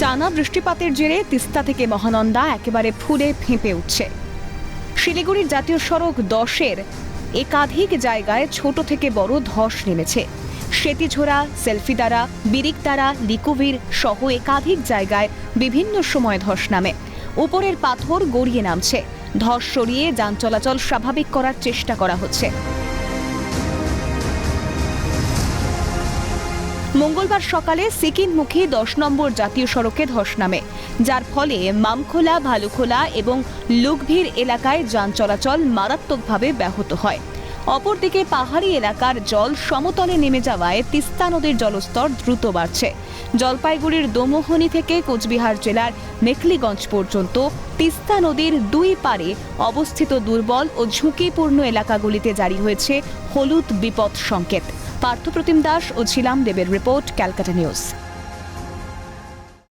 টানা বৃষ্টিপাতের জেরে তিস্তা থেকে মহানন্দা একেবারে ফুলে ফেঁপে উঠছে। শিলিগুড়ির জাতীয় সড়ক 10-এর একাধিক জায়গায় ছোট থেকে বড় ধস নেমেছে। সেতিঝোড়া, সেলফিদারা, বিরিকতারা, লিকুভির সহ একাধিক জায়গায় বিভিন্ন সময় ধস নামে। উপরের পাথর গড়িয়ে নামছে। ধস সরিয়ে যান চলাচল স্বাভাবিক করার চেষ্টা করা হচ্ছে। মঙ্গলবার সকালে সিকিমমুখী 10 নম্বর জাতীয় সড়কে ধস নামে, যার ফলে মামখোলা, ভালুখোলা এবং লুকভির এলাকায় যান চলাচল মারাত্মকভাবে ব্যাহত হয়। অপরদিকে পাহাড়ি এলাকার জল সমতলে নেমে যাওয়ায় তিস্তা নদীর জলস্তর দ্রুত বাড়ছে। জলপাইগুড়ির দোমোহনী থেকে কোচবিহার জেলার মেখলিগঞ্জ পর্যন্ত তিস্তা নদীর দুই পারে অবস্থিত দুর্বল ও ঝুঁকিপূর্ণ এলাকাগুলিতে জারি হয়েছে হলুদ বিপদ সংকেত। পার্থপ্রতিম দাস ও ছিলাম দেবের রিপোর্ট, ক্যালকাটা নিউজ।